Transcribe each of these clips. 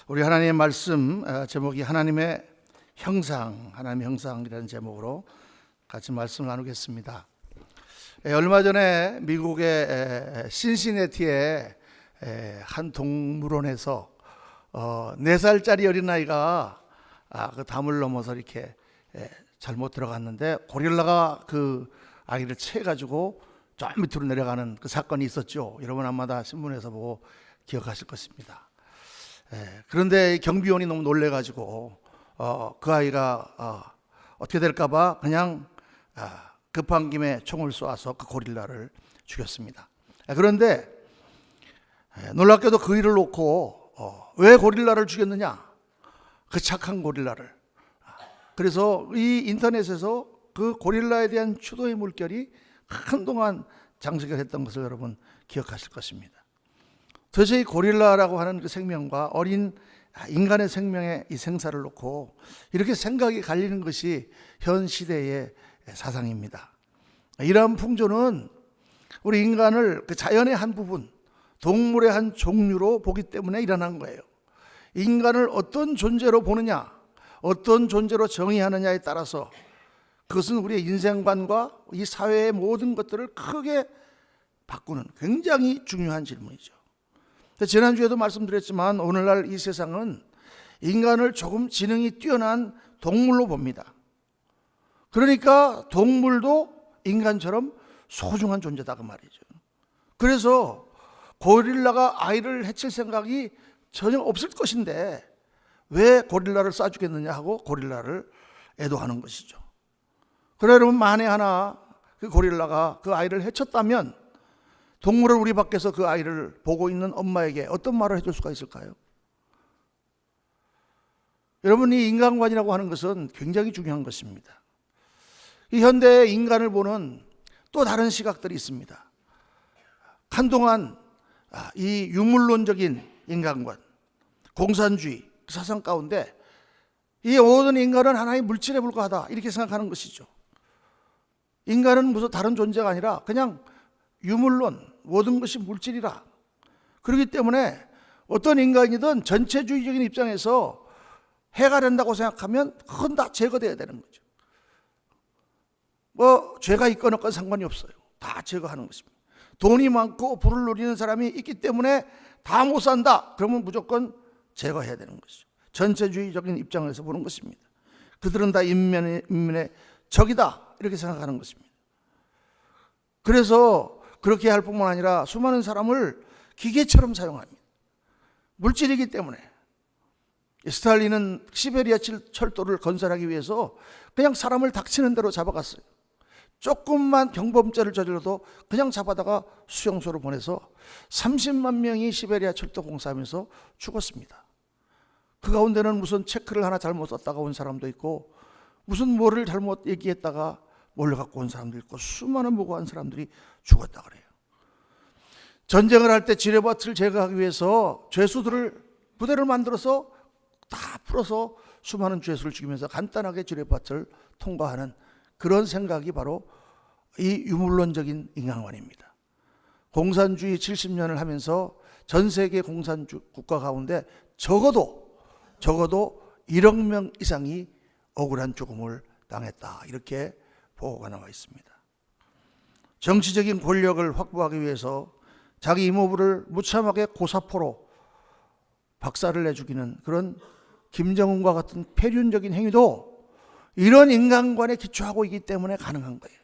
우리 하나님의 말씀 제목이 하나님의 형상이라는 제목으로 같이 말씀을 나누겠습니다. 얼마 전에 미국의 신시내티의 한 동물원에서 4살짜리 어린아이가 그 담을 넘어서 이렇게 잘못 들어갔는데 고릴라가 그 아이를 채가지고 저 밑으로 내려가는 그 사건이 있었죠. 여러분 아마 다 신문에서 보고 기억하실 것입니다. 그런데 경비원이 너무 놀래가지고 그 아이가 어떻게 될까봐 그냥 급한 김에 총을 쏘아서 그 고릴라를 죽였습니다. 그런데 놀랍게도 그 일을 놓고 왜 고릴라를 죽였느냐? 그 착한 고릴라를. 그래서 이 인터넷에서 그 고릴라에 대한 추도의 물결이 한동안 장식을 했던 것을 여러분 기억하실 것입니다. 도대체 이 고릴라라고 하는 그 생명과 어린 인간의 생명의 이 생사를 놓고 이렇게 생각이 갈리는 것이 현 시대의 사상입니다. 이러한 풍조는 우리 인간을 그 자연의 한 부분, 동물의 한 종류로 보기 때문에 일어난 거예요. 인간을 어떤 존재로 보느냐, 어떤 존재로 정의하느냐에 따라서 그것은 우리의 인생관과 이 사회의 모든 것들을 크게 바꾸는 굉장히 중요한 질문이죠. 지난주에도 말씀드렸지만 오늘날 이 세상은 인간을 조금 지능이 뛰어난 동물로 봅니다. 그러니까 동물도 인간처럼 소중한 존재다 그 말이죠. 그래서 고릴라가 아이를 해칠 생각이 전혀 없을 것인데 왜 고릴라를 쏴주겠느냐 하고 고릴라를 애도하는 것이죠. 그래 여러분, 만에 하나 그 고릴라가 그 아이를 해쳤다면 동물을 우리 밖에서 그 아이를 보고 있는 엄마에게 어떤 말을 해줄 수가 있을까요? 여러분, 이 인간관이라고 하는 것은 굉장히 중요한 것입니다. 이 현대의 인간을 보는 또 다른 시각들이 있습니다. 한동안 이 유물론적인 인간관, 공산주의 그 사상 가운데 이 모든 인간은 하나의 물질에 불과하다 이렇게 생각하는 것이죠. 인간은 무슨 다른 존재가 아니라 그냥 유물론, 모든 것이 물질이라. 그렇기 때문에 어떤 인간이든 전체주의적인 입장에서 해가 된다고 생각하면 그건 다 제거돼야 되는 거죠. 죄가 있건 없건 상관이 없어요. 다 제거하는 것입니다. 돈이 많고 부를 누리는 사람이 있기 때문에 다 못 산다. 그러면 무조건 제거해야 되는 것이죠. 전체주의적인 입장에서 보는 것입니다. 그들은 다 인민의 적이다 이렇게 생각하는 것입니다. 그래서 그렇게 할 뿐만 아니라 수많은 사람을 기계처럼 사용합니다. 물질이기 때문에. 스탈린은 시베리아 철도를 건설하기 위해서 그냥 사람을 닥치는 대로 잡아갔어요. 조금만 경범죄를 저질러도 그냥 잡아다가 수용소로 보내서 30만 명이 시베리아 철도 공사하면서 죽었습니다. 그 가운데는 무슨 체크를 하나 잘못 썼다가 온 사람도 있고 무슨 뭐를 잘못 얘기했다가 몰려갖고 온 사람도 있고 수많은 무고한 사람들이 죽었다 그래요. 전쟁을 할 때 지뢰밭을 제거하기 위해서 죄수들을 부대를 만들어서 다 풀어서 수많은 죄수를 죽이면서 간단하게 지뢰밭을 통과하는 그런 생각이 바로 이 유물론적인 인간관입니다. 공산주의 70년을 하면서 전 세계 공산주의 국가 가운데 적어도 1억 명 이상이 억울한 죽음을 당했다 이렇게 보고가 나와 있습니다. 정치적인 권력을 확보하기 위해서 자기 이모부를 무참하게 고사포로 박살을 내 죽이는 그런 김정은과 같은 폐륜적인 행위도 이런 인간관에 기초하고 있기 때문에 가능한 거예요.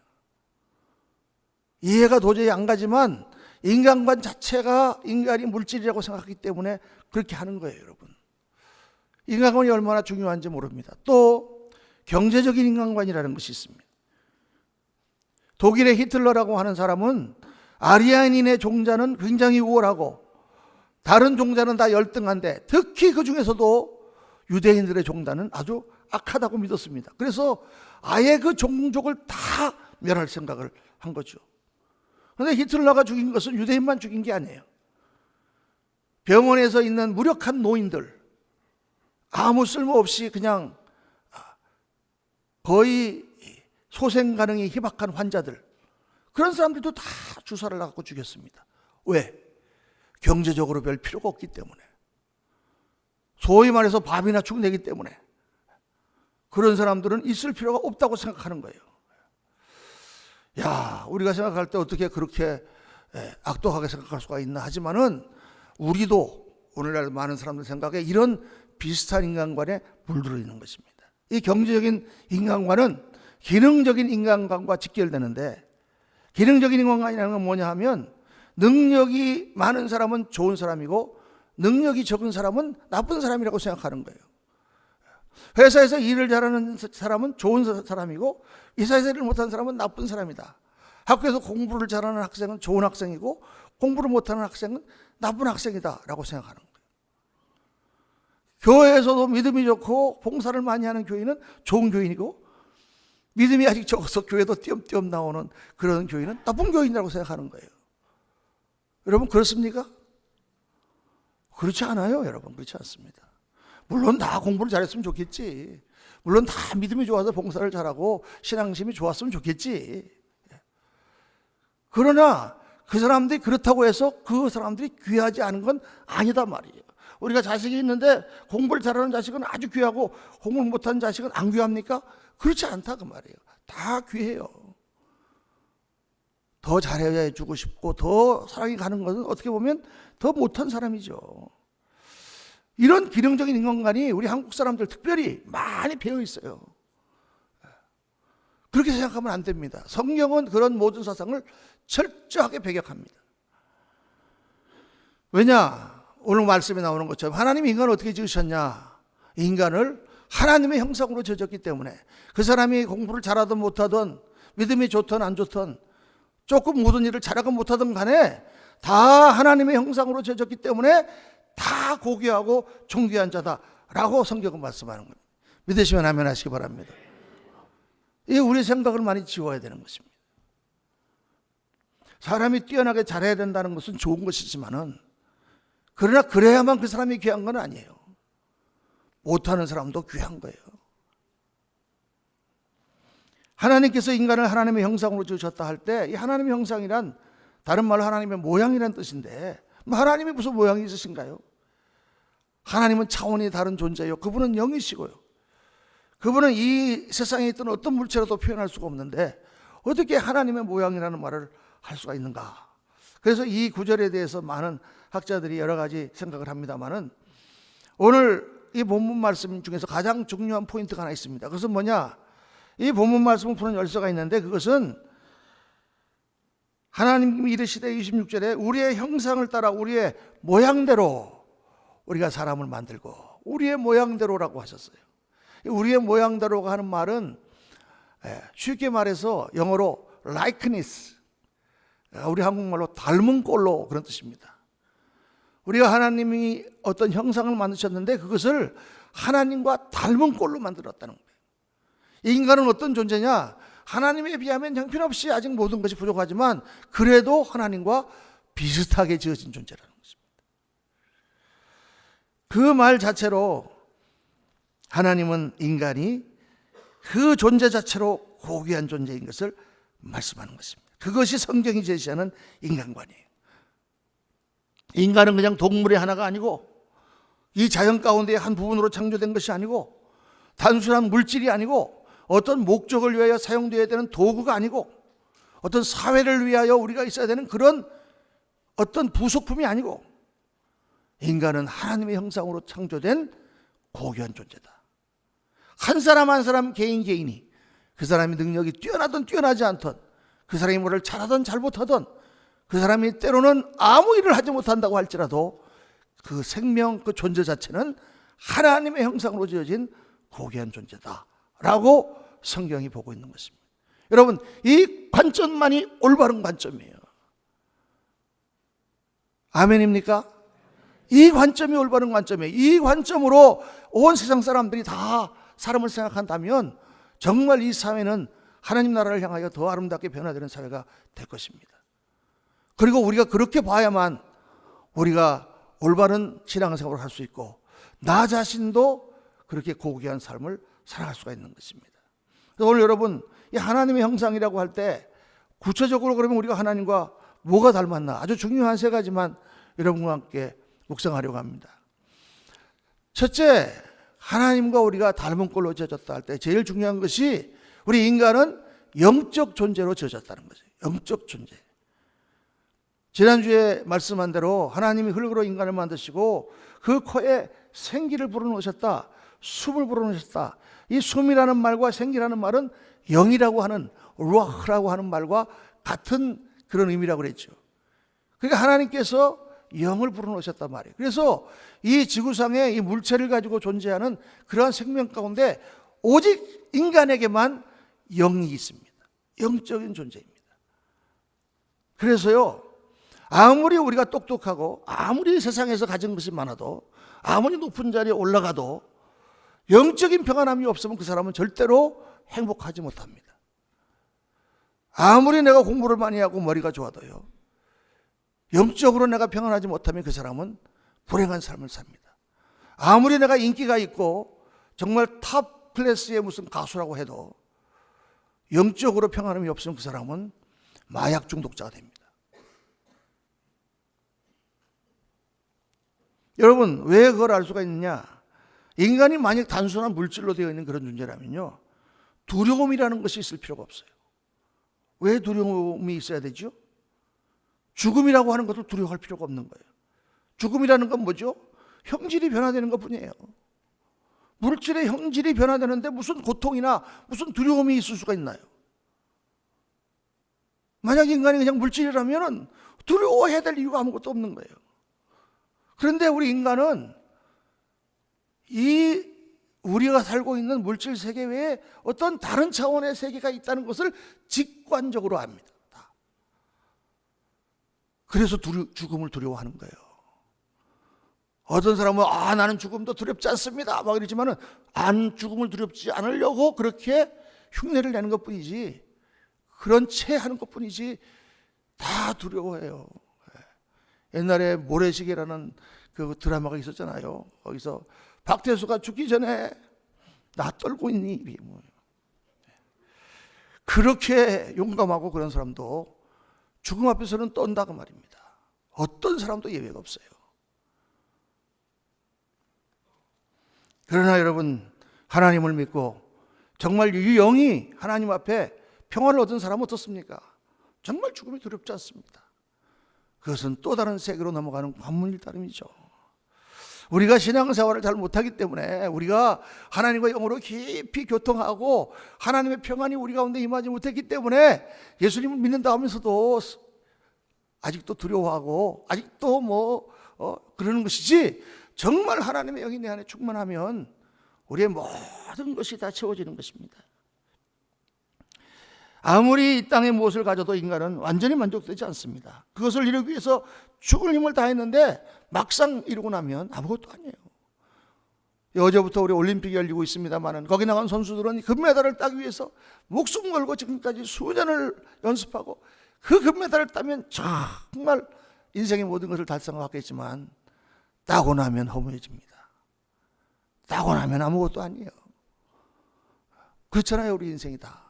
이해가 도저히 안 가지만 인간관 자체가 인간이 물질이라고 생각하기 때문에 그렇게 하는 거예요. 여러분, 인간관이 얼마나 중요한지 모릅니다. 또 경제적인 인간관이라는 것이 있습니다. 독일의 히틀러라고 하는 사람은 아리아인의 종자는 굉장히 우월하고 다른 종자는 다 열등한데 특히 그 중에서도 유대인들의 종자는 아주 악하다고 믿었습니다. 그래서 아예 그 종족을 다 멸할 생각을 한 거죠. 그런데 히틀러가 죽인 것은 유대인만 죽인 게 아니에요. 병원에서 있는 무력한 노인들, 아무 쓸모없이 그냥 거의 소생 가능이 희박한 환자들, 그런 사람들도 다 주사를 놔갖고 죽였습니다. 왜? 경제적으로 별 필요가 없기 때문에. 소위 말해서 밥이나 죽 내기 때문에 그런 사람들은 있을 필요가 없다고 생각하는 거예요. 야, 우리가 생각할 때 어떻게 그렇게 악독하게 생각할 수가 있나 하지만은 우리도 오늘날 많은 사람들 생각에 이런 비슷한 인간관에 물들어 있는 것입니다. 이 경제적인 인간관은 기능적인 인간관과 직결되는데, 기능적인 인간관이라는 건 뭐냐 하면 능력이 많은 사람은 좋은 사람이고 능력이 적은 사람은 나쁜 사람이라고 생각하는 거예요. 회사에서 일을 잘하는 사람은 좋은 사람이고 회사에서 일을 못하는 사람은 나쁜 사람이다. 학교에서 공부를 잘하는 학생은 좋은 학생이고 공부를 못하는 학생은 나쁜 학생이다 라고 생각하는 거예요. 교회에서도 믿음이 좋고 봉사를 많이 하는 교인은 좋은 교인이고 믿음이 아직 적어서 교회도 띄엄띄엄 나오는 그런 교인은 나쁜 교인이라고 생각하는 거예요. 여러분 그렇습니까? 그렇지 않아요. 여러분 그렇지 않습니다. 물론 다 공부를 잘했으면 좋겠지. 물론 다 믿음이 좋아서 봉사를 잘하고 신앙심이 좋았으면 좋겠지. 그러나 그 사람들이 그렇다고 해서 그 사람들이 귀하지 않은 건 아니다 말이에요. 우리가 자식이 있는데 공부를 잘하는 자식은 아주 귀하고 공부를 못하는 자식은 안 귀합니까? 그렇지 않다 그 말이에요. 다 귀해요. 더 잘해주고 싶고 더 사랑이 가는 것은 어떻게 보면 더 못한 사람이죠. 이런 기능적인 인간관이 우리 한국 사람들 특별히 많이 배어 있어요. 그렇게 생각하면 안 됩니다. 성경은 그런 모든 사상을 철저하게 배격합니다. 왜냐? 오늘 말씀에 나오는 것처럼 하나님이 인간을 어떻게 지으셨냐? 인간을 하나님의 형상으로 지었기 때문에 그 사람이 공부를 잘하든 못하든 믿음이 좋든 안 좋든 조금 모든 일을 잘하건 못하든 간에 다 하나님의 형상으로 지었기 때문에 다 고귀하고 존귀한 자다라고 성경은 말씀하는 겁니다. 믿으시면 아멘 하시기 바랍니다. 이게 우리 생각을 많이 지워야 되는 것입니다. 사람이 뛰어나게 잘해야 된다는 것은 좋은 것이지만은 그러나 그래야만 그 사람이 귀한 건 아니에요. 못하는 사람도 귀한 거예요. 하나님께서 인간을 하나님의 형상으로 지으셨다 할 때 이 하나님의 형상이란 다른 말로 하나님의 모양이란 뜻인데 하나님이 무슨 모양이 있으신가요? 하나님은 차원이 다른 존재예요. 그분은 영이시고요. 그분은 이 세상에 있던 어떤 물체로도 표현할 수가 없는데 어떻게 하나님의 모양이라는 말을 할 수가 있는가? 그래서 이 구절에 대해서 많은 학자들이 여러 가지 생각을 합니다만은 오늘 이 본문 말씀 중에서 가장 중요한 포인트가 하나 있습니다. 그것은 뭐냐? 이 본문 말씀을 푸는 열쇠가 있는데 그것은 하나님이 이르시되 26절에 우리의 형상을 따라 우리의 모양대로 우리가 사람을 만들고 우리의 모양대로라고 하셨어요. 우리의 모양대로가 하는 말은 쉽게 말해서 영어로 likeness, 우리 한국말로 닮은 꼴로 그런 뜻입니다. 우리가 하나님이 어떤 형상을 만드셨는데 그것을 하나님과 닮은 꼴로 만들었다는 거예요. 인간은 어떤 존재냐? 하나님에 비하면 형편없이 아직 모든 것이 부족하지만 그래도 하나님과 비슷하게 지어진 존재라는 것입니다. 그 말 자체로 하나님은 인간이 그 존재 자체로 고귀한 존재인 것을 말씀하는 것입니다. 그것이 성경이 제시하는 인간관이에요. 인간은 그냥 동물의 하나가 아니고 이 자연 가운데의 한 부분으로 창조된 것이 아니고 단순한 물질이 아니고 어떤 목적을 위하여 사용되어야 되는 도구가 아니고 어떤 사회를 위하여 우리가 있어야 되는 그런 어떤 부속품이 아니고 인간은 하나님의 형상으로 창조된 고귀한 존재다. 한 사람 한 사람 개인이 그 사람의 능력이 뛰어나든 뛰어나지 않든 그 사람이 뭐를 잘하든 잘못하든 그 사람이 때로는 아무 일을 하지 못한다고 할지라도 그 생명 그 존재 자체는 하나님의 형상으로 지어진 고귀한 존재다라고 성경이 보고 있는 것입니다. 여러분 이 관점만이 올바른 관점이에요. 아멘입니까? 이 관점이 올바른 관점이에요. 이 관점으로 온 세상 사람들이 다 사람을 생각한다면 정말 이 사회는 하나님 나라를 향하여 더 아름답게 변화되는 사회가 될 것입니다. 그리고 우리가 그렇게 봐야만 우리가 올바른 신앙생활을 할 수 있고 나 자신도 그렇게 고귀한 삶을 살아갈 수가 있는 것입니다. 그래서 오늘 여러분 이 하나님의 형상이라고 할 때 구체적으로 그러면 우리가 하나님과 뭐가 닮았나 아주 중요한 세 가지만 여러분과 함께 묵상하려고 합니다. 첫째, 하나님과 우리가 닮은 꼴로 지어졌다 할 때 제일 중요한 것이 우리 인간은 영적 존재로 지어졌다는 거죠. 영적 존재. 지난주에 말씀한 대로 하나님이 흙으로 인간을 만드시고 그 코에 생기를 불어넣으셨다. 숨을 불어넣으셨다. 이 숨이라는 말과 생기라는 말은 영이라고 하는 루아흐라고 하는 말과 같은 그런 의미라고 그랬죠. 그러니까 하나님께서 영을 불어넣으셨단 말이에요. 그래서 이 지구상에 이 물체를 가지고 존재하는 그러한 생명 가운데 오직 인간에게만 영이 있습니다. 영적인 존재입니다. 그래서요, 아무리 우리가 똑똑하고 아무리 세상에서 가진 것이 많아도 아무리 높은 자리에 올라가도 영적인 평안함이 없으면 그 사람은 절대로 행복하지 못합니다. 아무리 내가 공부를 많이 하고 머리가 좋아도요, 영적으로 내가 평안하지 못하면 그 사람은 불행한 삶을 삽니다. 아무리 내가 인기가 있고 정말 탑 클래스의 무슨 가수라고 해도 영적으로 평안함이 없으면 그 사람은 마약 중독자가 됩니다. 여러분, 왜 그걸 알 수가 있느냐? 인간이 만약 단순한 물질로 되어 있는 그런 존재라면요, 두려움이라는 것이 있을 필요가 없어요. 왜 두려움이 있어야 되죠? 죽음이라고 하는 것도 두려워할 필요가 없는 거예요. 죽음이라는 건 뭐죠? 형질이 변화되는 것 뿐이에요. 물질의 형질이 변화되는데 무슨 고통이나 무슨 두려움이 있을 수가 있나요? 만약 인간이 그냥 물질이라면 두려워해야 될 이유가 아무것도 없는 거예요. 그런데 우리 인간은 이 우리가 살고 있는 물질 세계 외에 어떤 다른 차원의 세계가 있다는 것을 직관적으로 압니다. 그래서 죽음을 두려워하는 거예요. 어떤 사람은 나는 죽음도 두렵지 않습니다 막 이러지만은 죽음을 두렵지 않으려고 그렇게 흉내를 내는 것뿐이지, 그런 채 하는 것뿐이지 다 두려워해요. 옛날에 모래시계라는 그 드라마가 있었잖아요. 거기서 박태수가 죽기 전에 나 떨고 있니? 그렇게 용감하고 그런 사람도 죽음 앞에서는 떤다고 말입니다. 어떤 사람도 예외가 없어요. 그러나 여러분, 하나님을 믿고 정말 이 영이 하나님 앞에 평화를 얻은 사람은 어떻습니까? 정말 죽음이 두렵지 않습니다. 그것은 또 다른 세계로 넘어가는 관문일 따름이죠. 우리가 신앙생활을 잘 못하기 때문에, 우리가 하나님과 영으로 깊이 교통하고 하나님의 평안이 우리 가운데 임하지 못했기 때문에 예수님을 믿는다 하면서도 아직도 두려워하고 아직도 그러는 것이지, 정말 하나님의 영이 내 안에 충만하면 우리의 모든 것이 다 채워지는 것입니다. 아무리 이 땅에 무엇을 가져도 인간은 완전히 만족되지 않습니다. 그것을 이루기 위해서 죽을 힘을 다했는데 막상 이루고 나면 아무것도 아니에요. 어제부터 우리 올림픽이 열리고 있습니다만, 거기 나간 선수들은 금메달을 따기 위해서 목숨 걸고 지금까지 수년을 연습하고 그 금메달을 따면 정말 인생의 모든 것을 달성하겠지만 따고 나면 허무해집니다. 따고 나면 아무것도 아니에요. 그렇잖아요, 우리 인생이 다.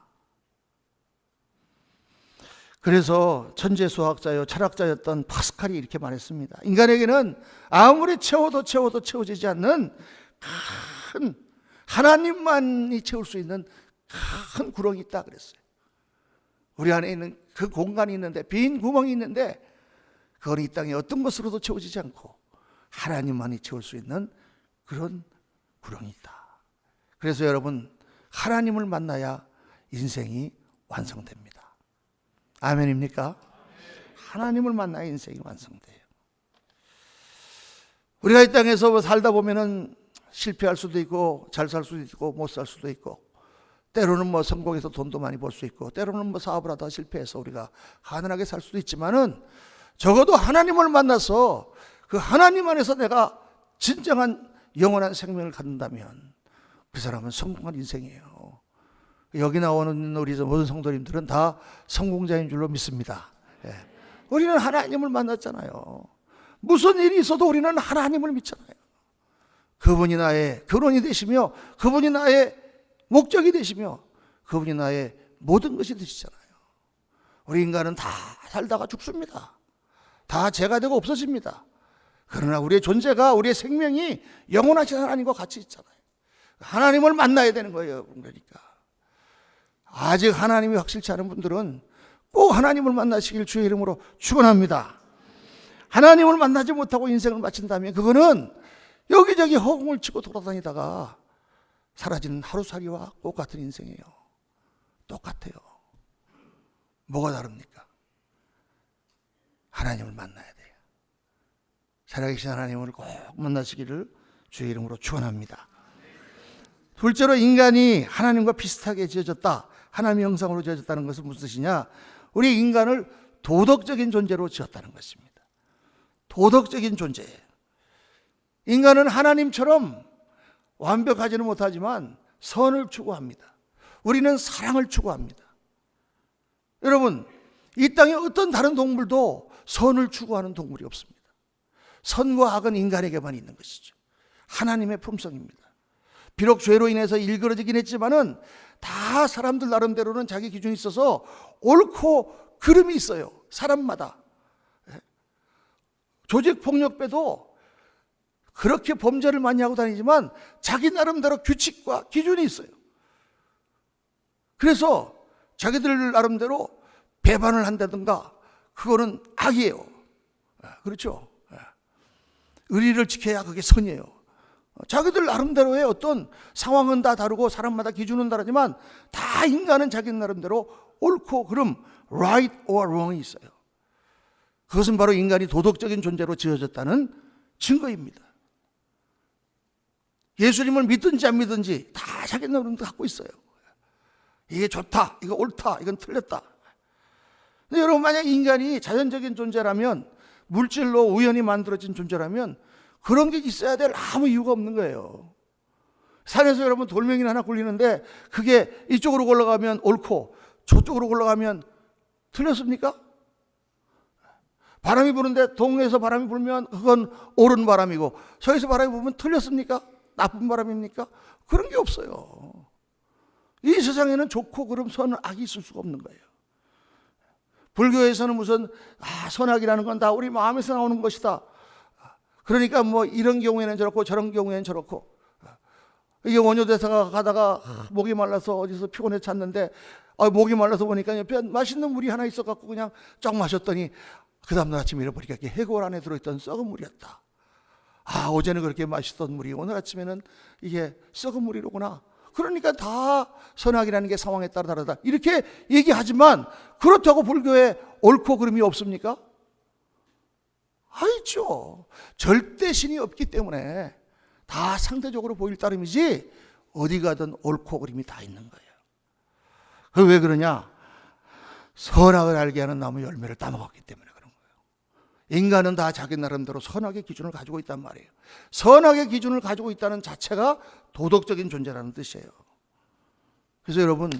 그래서 천재 수학자요 철학자였던 파스칼이 이렇게 말했습니다. 인간에게는 아무리 채워도 채워지지 않는 큰, 하나님만이 채울 수 있는 큰 구렁이 있다 그랬어요. 우리 안에 있는 그 공간이 있는데, 빈 구멍이 있는데, 그건 이 땅에 어떤 것으로도 채워지지 않고 하나님만이 채울 수 있는 그런 구렁이 있다. 그래서 여러분, 하나님을 만나야 인생이 완성됩니다. 아멘입니까? 하나님을 만나야 인생이 완성돼요. 우리가 이 땅에서 살다 보면은 실패할 수도 있고 잘 살 수도 있고 못 살 수도 있고, 때로는 성공해서 돈도 많이 벌 수 있고, 때로는 사업을 하다가 실패해서 우리가 가난하게 살 수도 있지만은, 적어도 하나님을 만나서 그 하나님 안에서 내가 진정한 영원한 생명을 갖는다면 그 사람은 성공한 인생이에요. 여기 나오는 우리 모든 성도님들은 다 성공자인 줄로 믿습니다. 우리는 하나님을 만났잖아요. 무슨 일이 있어도 우리는 하나님을 믿잖아요. 그분이 나의 근원이 되시며, 그분이 나의 목적이 되시며, 그분이 나의 모든 것이 되시잖아요. 우리 인간은 다 살다가 죽습니다. 다 죄가 되고 없어집니다. 그러나 우리의 존재가, 우리의 생명이 영원하신 하나님과 같이 있잖아요. 하나님을 만나야 되는 거예요. 그러니까 아직 하나님이 확실치 않은 분들은 꼭 하나님을 만나시길 주의 이름으로 축원합니다. 하나님을 만나지 못하고 인생을 마친다면 그거는 여기저기 허공을 치고 돌아다니다가 사라지는 하루살이와 똑같은 인생이에요. 똑같아요. 뭐가 다릅니까? 하나님을 만나야 돼요. 살아계신 하나님을 꼭 만나시기를 주의 이름으로 축원합니다. 둘째로, 인간이 하나님과 비슷하게 지어졌다, 하나님의 형상으로 지어졌다는 것은 무슨 뜻이냐? 우리 인간을 도덕적인 존재로 지었다는 것입니다. 도덕적인 존재예요. 인간은 하나님처럼 완벽하지는 못하지만 선을 추구합니다. 우리는 사랑을 추구합니다. 여러분, 이 땅에 어떤 다른 동물도 선을 추구하는 동물이 없습니다. 선과 악은 인간에게만 있는 것이죠. 하나님의 품성입니다. 비록 죄로 인해서 일그러지긴 했지만은 다 사람들 나름대로는 자기 기준이 있어서 옳고 그름이 있어요. 사람마다. 조직폭력배도 그렇게 범죄를 많이 하고 다니지만 자기 나름대로 규칙과 기준이 있어요. 그래서 자기들 나름대로 배반을 한다든가 그거는 악이에요. 그렇죠? 의리를 지켜야 그게 선이에요. 자기들 나름대로의 어떤 상황은 다 다르고 사람마다 기준은 다르지만 다 인간은 자기 나름대로 옳고 그름, right or wrong이 있어요. 그것은 바로 인간이 도덕적인 존재로 지어졌다는 증거입니다. 예수님을 믿든지 안 믿든지 다 자기 나름대로 갖고 있어요. 이게 좋다, 이거 옳다, 이건 틀렸다. 근데 여러분, 만약 인간이 자연적인 존재라면, 물질로 우연히 만들어진 존재라면 그런 게 있어야 될 아무 이유가 없는 거예요. 산에서 여러분 돌멩이 하나 굴리는데 그게 이쪽으로 올라가면 옳고 저쪽으로 올라가면 틀렸습니까? 바람이 부는데 동에서 바람이 불면 그건 옳은 바람이고 서에서 바람이 불면 틀렸습니까? 나쁜 바람입니까? 그런 게 없어요. 이 세상에는 좋고 그름, 선, 악이 있을 수가 없는 거예요. 불교에서는 무슨 선악이라는 건 다 우리 마음에서 나오는 것이다. 그러니까 뭐 이런 경우에는 저렇고 저런 경우에는 저렇고. 이게 원효대사가 가다가 목이 말라서 어디서 피곤해 잤는데 목이 말라서 보니까 옆에 맛있는 물이 하나 있어갖고 그냥 쫙 마셨더니 그 다음날 아침에 잃어버리니까 이게 해골 안에 들어있던 썩은 물이었다. 어제는 그렇게 맛있던 물이 오늘 아침에는 이게 썩은 물이로구나. 그러니까 다 선악이라는 게 상황에 따라 다르다. 이렇게 얘기하지만 그렇다고 불교에 옳고 그름이 없습니까? 있죠. 절대 신이 없기 때문에 다 상대적으로 보일 따름이지 어디 가든 옳고 그름이 다 있는 거예요. 그 왜 그러냐? 선악을 알게 하는 나무 열매를 따먹었기 때문에 그런 거예요. 인간은 다 자기 나름대로 선악의 기준을 가지고 있단 말이에요. 선악의 기준을 가지고 있다는 자체가 도덕적인 존재라는 뜻이에요. 그래서 여러분,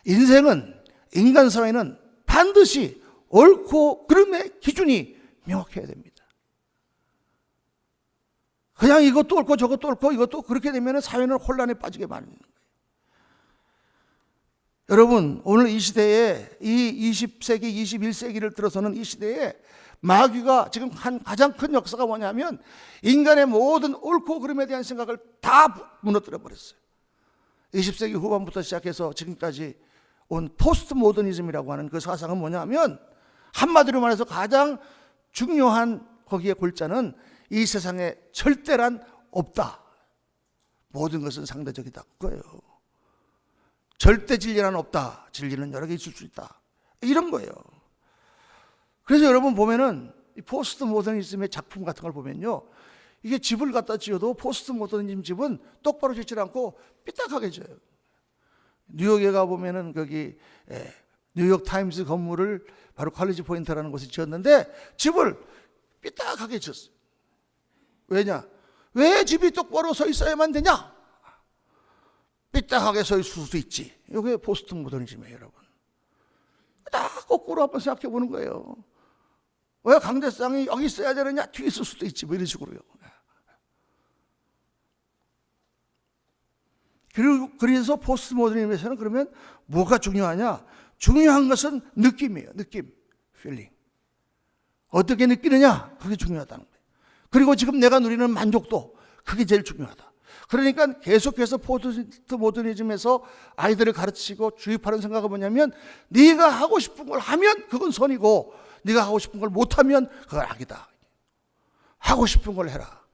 인생은, 인간 사회는 반드시 옳고 그름의 기준이 명확해야 됩니다. 그냥 이것도 옳고 저것도 옳고 이것도 그렇게 되면 사회는 혼란에 빠지게 만드는 거예요. 여러분, 오늘 이 시대에, 이 20세기, 21세기를 들어서는 이 시대에 마귀가 지금 한 가장 큰 역사가 뭐냐면 인간의 모든 옳고 그름에 대한 생각을 다 무너뜨려 버렸어요. 20세기 후반부터 시작해서 지금까지 온 포스트 모더니즘이라고 하는 그 사상은 뭐냐면 한마디로 말해서 가장 중요한 거기에 골자는 이 세상에 절대란 없다. 모든 것은 상대적이다. 그거예요. 절대 진리란 없다. 진리는 여러 개 있을 수 있다. 이런 거예요. 그래서 여러분 보면은 이 포스트 모더니즘의 작품 같은 걸 보면요, 이게 집을 갖다 지어도 포스트 모더니즘 집은 똑바로 짓지 않고 삐딱하게 지어요. 뉴욕에 가보면은 거기 뉴욕 타임스 건물을 바로 컬리지 포인트라는 곳에 지었는데 집을 삐딱하게 지었어요. 왜냐? 왜 집이 똑바로 서 있어야만 되냐? 삐딱하게 서 있을 수도 있지. 이게 포스트 모더니즘이에요, 여러분. 딱 거꾸로 한번 생각해 보는 거예요. 왜 강대상이 여기 있어야 되느냐? 뒤에 있을 수도 있지. 뭐 이런 식으로요. 그래서 포스트 모더니즘에서는 그러면 뭐가 중요하냐? 중요한 것은 느낌이에요. 느낌, feeling. 어떻게 느끼느냐? 그게 중요하다는 거예요. 그리고 지금 내가 누리는 만족도, 그게 제일 중요하다. 그러니까 계속해서 포스트 모더니즘에서 아이들을 가르치고 주입하는 생각은 뭐냐면, 네가 하고 싶은 걸 하면 그건 선이고, 네가 하고 싶은 걸 못하면 그건 악이다. 하고 싶은 걸 해라.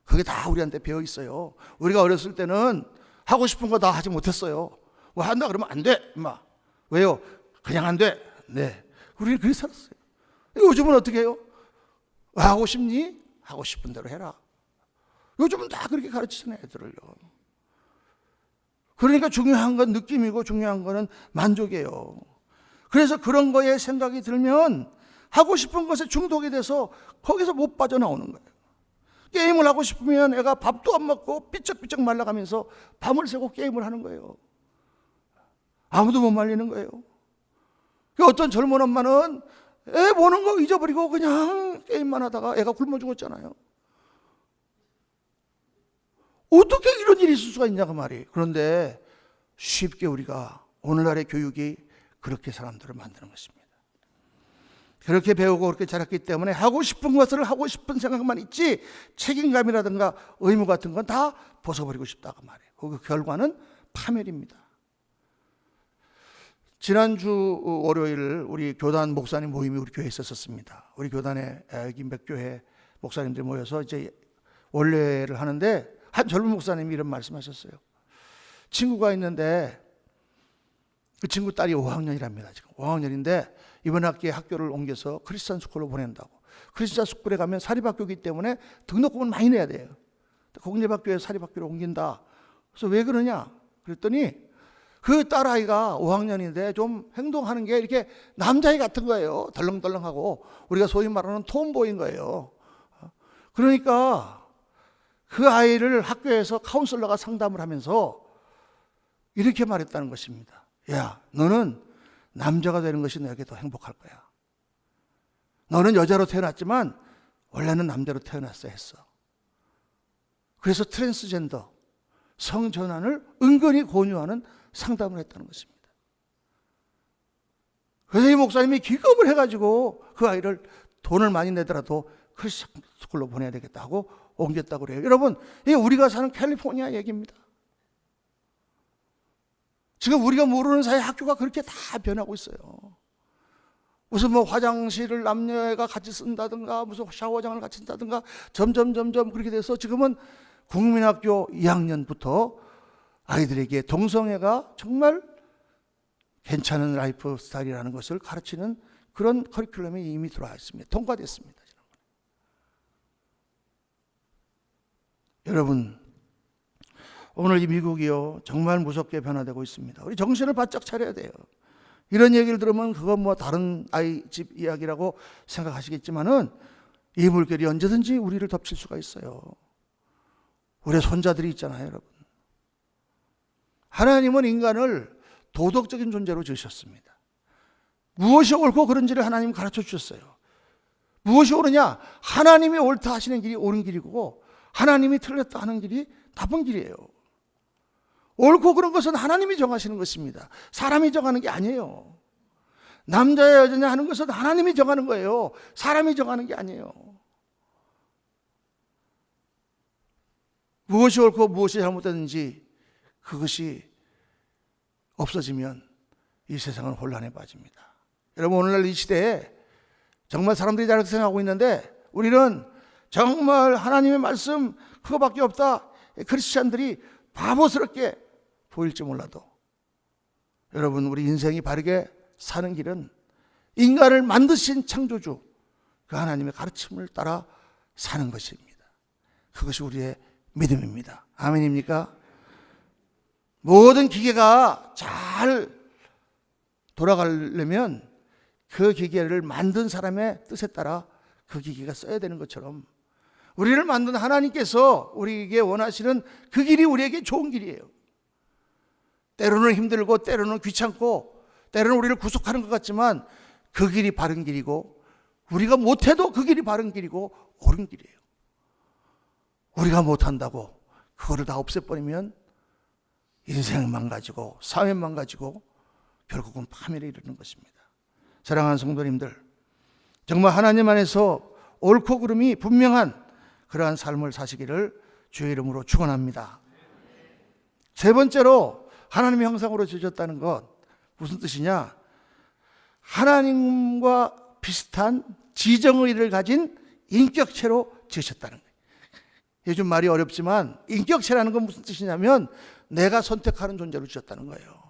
그게 다 우리한테 배어 있어요. 우리가 어렸을 때는 하고 싶은 거 다 하지 못했어요. 뭐 한다 그러면 안 돼, 임마. 왜요? 그냥 안 돼. 네, 우리는 그렇게 살았어요. 요즘은 어떻게 해요? 하고 싶니? 하고 싶은 대로 해라. 요즘은 다 그렇게 가르치잖아요, 애들을요. 그러니까 중요한 건 느낌이고 중요한 거는 만족이에요. 그래서 그런 거에 생각이 들면 하고 싶은 것에 중독이 돼서 거기서 못 빠져나오는 거예요. 게임을 하고 싶으면 애가 밥도 안 먹고 삐쩍삐쩍 말라가면서 밤을 새고 게임을 하는 거예요. 아무도 못 말리는 거예요. 어떤 젊은 엄마는 애 보는 거 잊어버리고 그냥 게임만 하다가 애가 굶어 죽었잖아요. 어떻게 이런 일이 있을 수가 있냐고 말이에요. 그런데 쉽게 우리가 오늘날의 교육이 그렇게 사람들을 만드는 것입니다. 그렇게 배우고 그렇게 자랐기 때문에 하고 싶은 것을 하고 싶은 생각만 있지 책임감이라든가 의무 같은 건 다 벗어버리고 싶다고 말이에요. 그 결과는 파멸입니다. 지난주 월요일 우리 교단 목사님 모임이 우리 교회에 있었습니다. 우리 교단에 여기 몇 교회 목사님들이 모여서 이제 원례를 하는데 한 젊은 목사님이 이런 말씀하셨어요. 친구가 있는데 그 친구 딸이 5학년이랍니다. 지금 5학년인데 이번 학기에 학교를 옮겨서 크리스찬 스쿨로 보낸다고. 크리스찬 스쿨에 가면 사립학교이기 때문에 등록금을 많이 내야 돼요. 공립학교에 사립학교로 옮긴다. 그래서 왜 그러냐? 그랬더니 그 딸아이가 5학년인데 좀 행동하는 게 이렇게 남자애 같은 거예요. 덜렁덜렁하고 우리가 소위 말하는 톰보이인 거예요. 그러니까 그 아이를 학교에서 카운슬러가 상담을 하면서 이렇게 말했다는 것입니다. 야, 너는 남자가 되는 것이 너에게 더 행복할 거야. 너는 여자로 태어났지만 원래는 남자로 태어났어야 했어. 그래서 트랜스젠더, 성전환을 은근히 권유하는 상담을 했다는 것입니다. 그래서 이 목사님이 기겁을 해가지고 그 아이를 돈을 많이 내더라도 크리스천 스쿨로 보내야 되겠다고 옮겼다고 그래요. 여러분, 이게 우리가 사는 캘리포니아 얘기입니다. 지금 우리가 모르는 사이에 학교가 그렇게 다 변하고 있어요. 무슨 뭐 화장실을 남녀가 같이 쓴다든가 무슨 샤워장을 같이 쓴다든가 점점 그렇게 돼서 지금은 국민학교 2학년부터 아이들에게 동성애가 정말 괜찮은 라이프 스타일이라는 것을 가르치는 그런 커리큘럼이 이미 들어와 있습니다. 통과됐습니다. 여러분, 오늘 이 미국이요 정말 무섭게 변화되고 있습니다. 우리 정신을 바짝 차려야 돼요. 이런 얘기를 들으면 그건 뭐 다른 아이 집 이야기라고 생각하시겠지만은 이 물결이 언제든지 우리를 덮칠 수가 있어요. 우리 손자들이 있잖아요, 여러분. 하나님은 인간을 도덕적인 존재로 지으셨습니다. 무엇이 옳고 그른지를 하나님 가르쳐 주셨어요. 무엇이 옳으냐? 하나님이 옳다 하시는 길이 옳은 길이고 하나님이 틀렸다 하는 길이 나쁜 길이에요. 옳고 그른 것은 하나님이 정하시는 것입니다. 사람이 정하는 게 아니에요. 남자야 여자냐 하는 것은 하나님이 정하는 거예요. 사람이 정하는 게 아니에요. 무엇이 옳고 무엇이 잘못됐는지 그것이 없어지면 이 세상은 혼란에 빠집니다. 여러분, 오늘날 이 시대에 정말 사람들이 잘 생각하고 있는데 우리는 정말 하나님의 말씀 그거밖에 없다. 크리스찬들이 바보스럽게 보일지 몰라도 여러분, 우리 인생이 바르게 사는 길은 인간을 만드신 창조주 그 하나님의 가르침을 따라 사는 것입니다. 그것이 우리의 믿음입니다. 아멘입니까? 모든 기계가 잘 돌아가려면 그 기계를 만든 사람의 뜻에 따라 그 기계가 써야 되는 것처럼 우리를 만든 하나님께서 우리에게 원하시는 그 길이 우리에게 좋은 길이에요. 때로는 힘들고 때로는 귀찮고 때로는 우리를 구속하는 것 같지만 그 길이 바른 길이고 우리가 못해도 그 길이 바른 길이고 옳은 길이에요. 우리가 못한다고 그거를 다 없애버리면 인생 망가지고 사회 망가지고 결국은 파멸에 이르는 것입니다. 사랑하는 성도님들, 정말 하나님 안에서 옳고 그름이 분명한 그러한 삶을 사시기를 주의 이름으로 축원합니다. 세 번째로 하나님의 형상으로 지으셨다는 것 무슨 뜻이냐? 하나님과 비슷한 지정의를 가진 인격체로 지으셨다는 거예요. 요즘 말이 어렵지만 인격체라는 건 무슨 뜻이냐면 내가 선택하는 존재로 지었다는 거예요.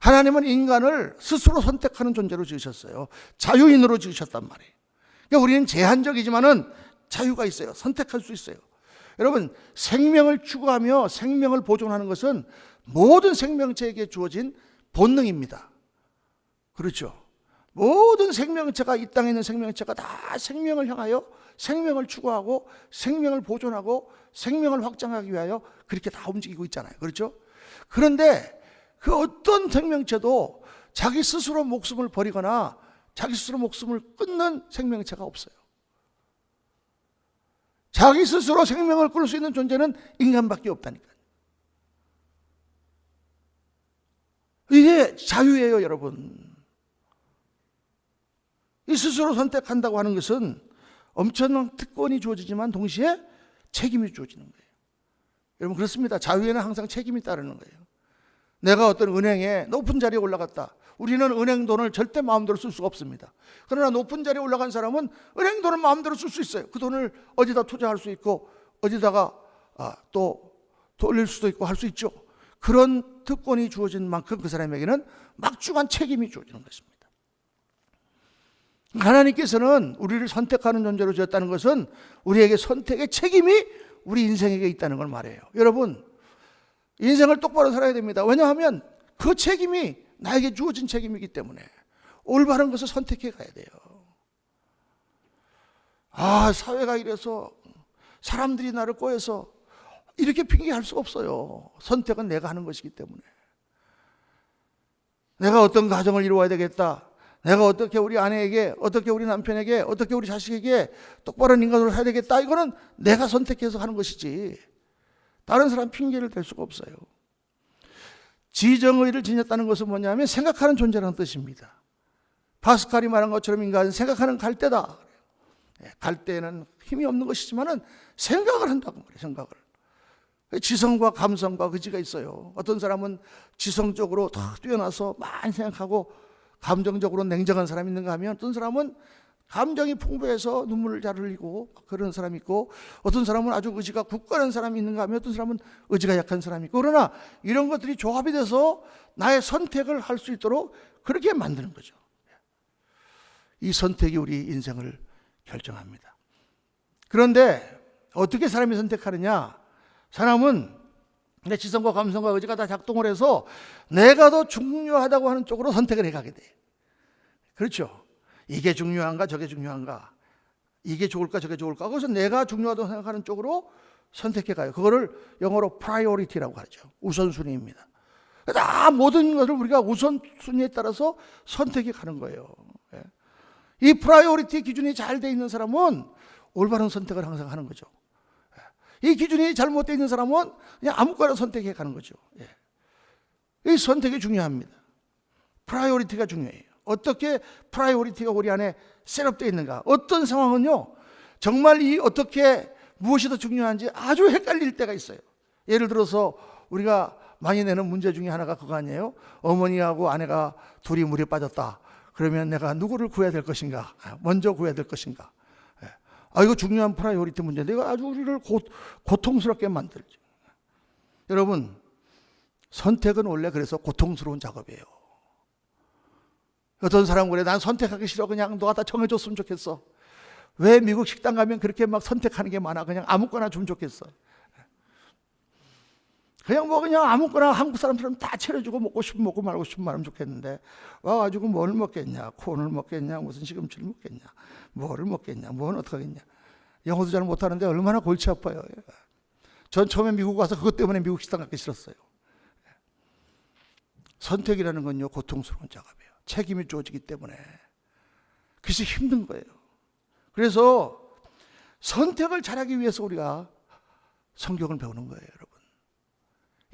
하나님은 인간을 스스로 선택하는 존재로 지으셨어요. 자유인으로 지으셨단 말이에요. 그러니까 우리는 제한적이지만은 자유가 있어요. 선택할 수 있어요. 여러분, 생명을 추구하며 생명을 보존하는 것은 모든 생명체에게 주어진 본능입니다. 그렇죠? 모든 생명체가, 이 땅에 있는 생명체가 다 생명을 향하여 생명을 추구하고 생명을 보존하고 생명을 확장하기 위하여 그렇게 다 움직이고 있잖아요. 그렇죠? 그런데 그 어떤 생명체도 자기 스스로 목숨을 버리거나 자기 스스로 목숨을 끊는 생명체가 없어요. 자기 스스로 생명을 끊을 수 있는 존재는 인간밖에 없다니까요. 이게 자유예요, 여러분. 이 스스로 선택한다고 하는 것은 엄청난 특권이 주어지지만 동시에 책임이 주어지는 거예요. 여러분, 그렇습니다. 자유에는 항상 책임이 따르는 거예요. 내가 어떤 은행에 높은 자리에 올라갔다. 우리는 은행 돈을 절대 마음대로 쓸 수가 없습니다. 그러나 높은 자리에 올라간 사람은 은행 돈을 마음대로 쓸 수 있어요. 그 돈을 어디다 투자할 수 있고 어디다가 또 돌릴 수도 있고 할 수 있죠. 그런 특권이 주어진 만큼 그 사람에게는 막중한 책임이 주어지는 것입니다. 하나님께서는 우리를 선택하는 존재로 지었다는 것은 우리에게 선택의 책임이 우리 인생에게 있다는 걸 말해요. 여러분, 인생을 똑바로 살아야 됩니다. 왜냐하면 그 책임이 나에게 주어진 책임이기 때문에 올바른 것을 선택해 가야 돼요. 사회가 이래서 사람들이 나를 꼬여서 이렇게 핑계할 수 없어요. 선택은 내가 하는 것이기 때문에. 내가 어떤 가정을 이루어야 되겠다. 내가 어떻게 우리 아내에게, 어떻게 우리 남편에게, 어떻게 우리 자식에게 똑바른 인간으로 살아야 되겠다. 이거는 내가 선택해서 하는 것이지 다른 사람 핑계를 댈 수가 없어요. 지정의를 지녔다는 것은 뭐냐면 생각하는 존재라는 뜻입니다. 파스칼이 말한 것처럼 인간은 생각하는 갈대다. 갈대는 힘이 없는 것이지만은 생각을 한다고 말해요. 생각을. 지성과 감성과 의지가 있어요. 어떤 사람은 지성적으로 더 뛰어나서 많이 생각하고 감정적으로 냉정한 사람이 있는가 하면 어떤 사람은 감정이 풍부해서 눈물을 잘 흘리고 그런 사람이 있고 어떤 사람은 아주 의지가 굳건한 사람이 있는가 하면 어떤 사람은 의지가 약한 사람이 있고 그러나 이런 것들이 조합이 돼서 나의 선택을 할 수 있도록 그렇게 만드는 거죠. 이 선택이 우리 인생을 결정합니다. 그런데 어떻게 사람이 선택하느냐? 사람은 내 지성과 감성과 의지가 다 작동을 해서 내가 더 중요하다고 하는 쪽으로 선택을 해가게 돼요. 그렇죠? 이게 중요한가 저게 중요한가, 이게 좋을까 저게 좋을까, 그래서 내가 중요하다고 생각하는 쪽으로 선택해가요. 그거를 영어로 priority라고 하죠. 우선순위입니다. 다 모든 것을 우리가 우선순위에 따라서 선택해 가는 거예요. 이 프라이오리티 기준이 잘 돼 있는 사람은 올바른 선택을 항상 하는 거죠. 이 기준이 잘못되어 있는 사람은 그냥 아무거나 선택해 가는 거죠. 이 선택이 중요합니다. 프라이오리티가 중요해요. 어떻게 프라이오리티가 우리 안에 셋업되어 있는가. 어떤 상황은요 정말 이 어떻게 무엇이 더 중요한지 아주 헷갈릴 때가 있어요. 예를 들어서 우리가 많이 내는 문제 중에 하나가 그거 아니에요? 어머니하고 아내가 둘이 물에 빠졌다. 그러면 내가 누구를 구해야 될 것인가? 먼저 구해야 될 것인가? 이거 중요한 프라이오리티 문제인데 이거 아주 우리를 고통스럽게 만들죠. 여러분, 선택은 원래 그래서 고통스러운 작업이에요. 어떤 사람은 그래, 난 선택하기 싫어. 그냥 너가 다 정해줬으면 좋겠어. 왜 미국 식당 가면 그렇게 막 선택하는 게 많아? 그냥 아무거나 주면 좋겠어. 그냥 아무거나 한국 사람처럼 다 차려주고 먹고 싶으면 먹고 말고 싶으면 말하면 좋겠는데 와가지고 뭘 먹겠냐, 콘을 먹겠냐, 무슨 시금치를 먹겠냐, 뭐를 먹겠냐, 뭐는 어떡하겠냐. 영어도 잘 못하는데 얼마나 골치 아파요. 전 처음에 미국 와서 그것 때문에 미국 식당 가기 싫었어요. 선택이라는 건요 고통스러운 작업이에요. 책임이 주어지기 때문에 그래서 힘든 거예요. 그래서 선택을 잘하기 위해서 우리가 성경을 배우는 거예요, 여러분.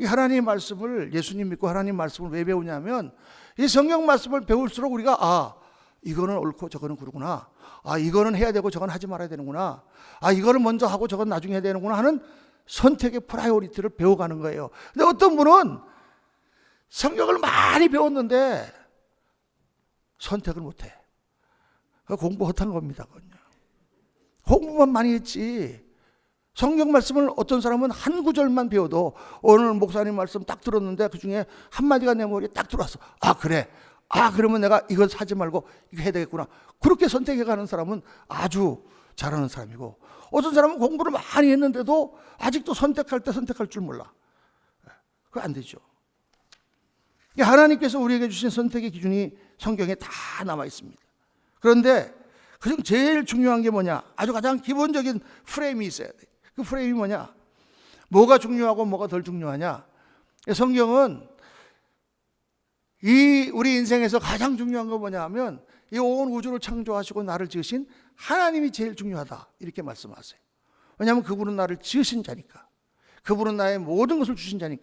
이 하나님의 말씀을, 예수님 믿고 하나님 말씀을 왜 배우냐면 이 성경 말씀을 배울수록 우리가 이거는 옳고 저거는 그러구나. 아, 이거는 해야 되고 저건 하지 말아야 되는구나. 아, 이거는 먼저 하고 저건 나중에 해야 되는구나 하는 선택의 프라이오리티를 배워가는 거예요. 근데 어떤 분은 성경을 많이 배웠는데 선택을 못해. 공부 못한 겁니다. 그건요. 공부만 많이 했지. 성경 말씀을 어떤 사람은 한 구절만 배워도 오늘 목사님 말씀 딱 들었는데 그중에 한마디가 내 머리에 딱 들어왔어. 아, 그래. 아, 그러면 내가 이거 사지 말고 이거 해야 되겠구나. 그렇게 선택해가는 사람은 아주 잘하는 사람이고, 어떤 사람은 공부를 많이 했는데도 아직도 선택할 때 선택할 줄 몰라. 그거 안 되죠. 하나님께서 우리에게 주신 선택의 기준이 성경에 다 남아 있습니다. 그런데 그중 제일 중요한 게 뭐냐? 아주 가장 기본적인 프레임이 있어야 돼. 그 프레임이 뭐냐? 뭐가 중요하고 뭐가 덜 중요하냐? 성경은 이 우리 인생에서 가장 중요한 거 뭐냐 하면 이 온 우주를 창조하시고 나를 지으신 하나님이 제일 중요하다, 이렇게 말씀하세요. 왜냐하면 그분은 나를 지으신 자니까. 그분은 나의 모든 것을 주신 자니까.